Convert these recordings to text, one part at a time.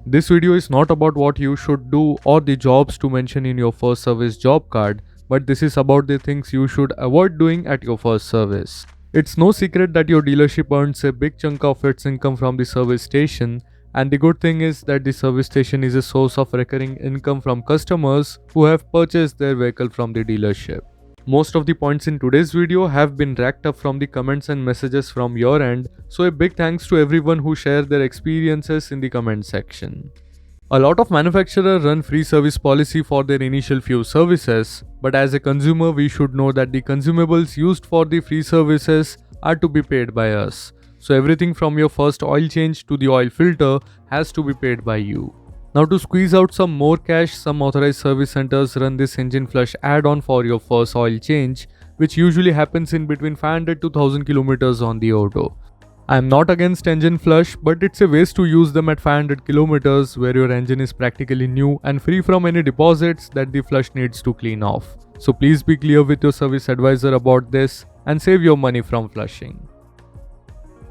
This video is not about what you should do or the jobs to mention in your first service job card, but this is about the things you should avoid doing at your first service. It's no secret that your dealership earns a big chunk of its income from the service station, and the good thing is that the service station is a source of recurring income from customers who have purchased their vehicle from the dealership. Most of the points in today's video have been racked up from the comments and messages from your end, so a big thanks to everyone who shared their experiences in the comment section. A lot of manufacturers run free service policy for their initial few services, but as a consumer we should know that the consumables used for the free services are to be paid by us. So everything from your first oil change to the oil filter has to be paid by you. Now to squeeze out some more cash, some authorized service centers run this engine flush add-on for your first oil change, which usually happens in between 500 to 1000 kilometers on the auto. I am not against engine flush, but it's a waste to use them at 500 kilometers where your engine is practically new and free from any deposits that the flush needs to clean off. So please be clear with your service advisor about this and save your money from flushing.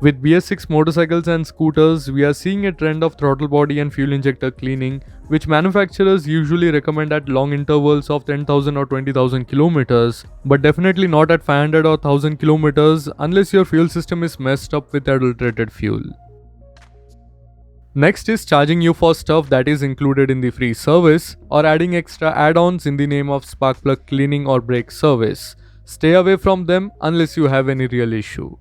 With BS6 motorcycles and scooters, we are seeing a trend of throttle body and fuel injector cleaning, which manufacturers usually recommend at long intervals of 10,000 or 20,000 kilometers, but definitely not at 500 or 1000 kilometers unless your fuel system is messed up with adulterated fuel. Next is charging you for stuff that is included in the free service or adding extra add-ons in the name of spark plug cleaning or brake service. Stay away from them unless you have any real issue.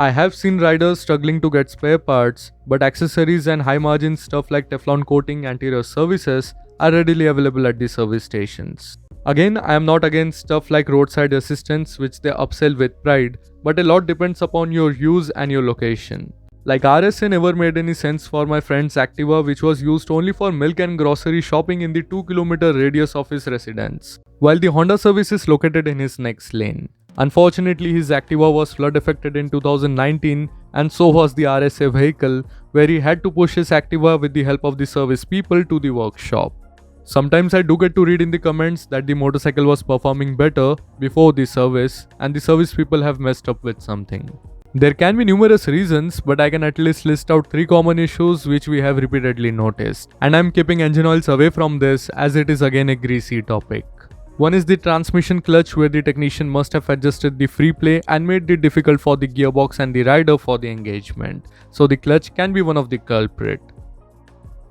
I have seen riders struggling to get spare parts, but accessories and high margin stuff like Teflon coating anterior services are readily available at the service stations. Again, I am not against stuff like roadside assistance which they upsell with pride, but a lot depends upon your use and your location. Like RSA never made any sense for my friend's Activa, which was used only for milk and grocery shopping in the 2-kilometer radius of his residence, while the Honda service is located in his next lane. Unfortunately, his Activa was flood affected in 2019 and so was the RSA vehicle, where he had to push his Activa with the help of the service people to the workshop. Sometimes I do get to read in the comments that the motorcycle was performing better before the service and the service people have messed up with something. There can be numerous reasons, but I can at least list out 3 common issues which we have repeatedly noticed. And I'm keeping engine oils away from this as it is again a greasy topic. One is the transmission clutch, where the technician must have adjusted the free play and made it difficult for the gearbox and the rider for the engagement. So the clutch can be one of the culprit.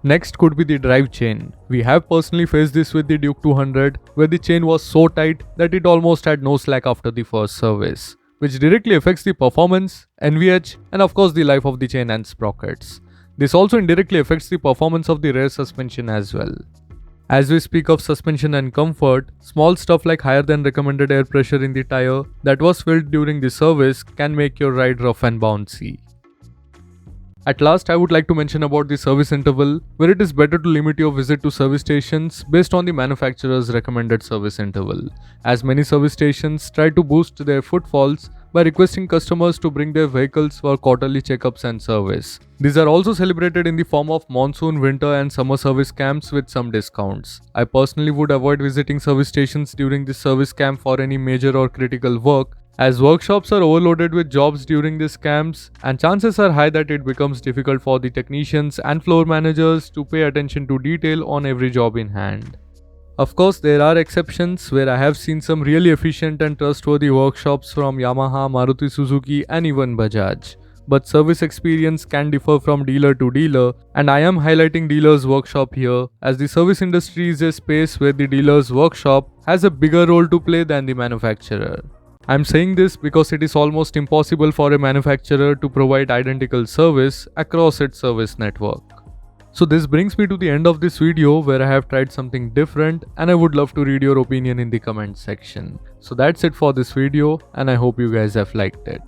Next could be the drive chain. We have personally faced this with the Duke 200, where the chain was so tight that it almost had no slack after the first service, which directly affects the performance, NVH, and of course the life of the chain and sprockets. This also indirectly affects the performance of the rear suspension as well. As we speak of suspension and comfort, small stuff like higher than recommended air pressure in the tire that was filled during the service can make your ride rough and bouncy. At last, I would like to mention about the service interval, where it is better to limit your visit to service stations based on the manufacturer's recommended service interval, as many service stations try to boost their footfalls by requesting customers to bring their vehicles for quarterly checkups and service. These are also celebrated in the form of monsoon, winter and summer service camps with some discounts. I personally would avoid visiting service stations during this service camp for any major or critical work, as workshops are overloaded with jobs during these camps and chances are high that it becomes difficult for the technicians and floor managers to pay attention to detail on every job in hand. Of course, there are exceptions where I have seen some really efficient and trustworthy workshops from Yamaha, Maruti Suzuki and even Bajaj. But service experience can differ from dealer to dealer, and I am highlighting dealer's workshop here as the service industry is a space where the dealer's workshop has a bigger role to play than the manufacturer. I am saying this because it is almost impossible for a manufacturer to provide identical service across its service network. So this brings me to the end of this video, where I have tried something different and I would love to read your opinion in the comment section. So that's it for this video and I hope you guys have liked it.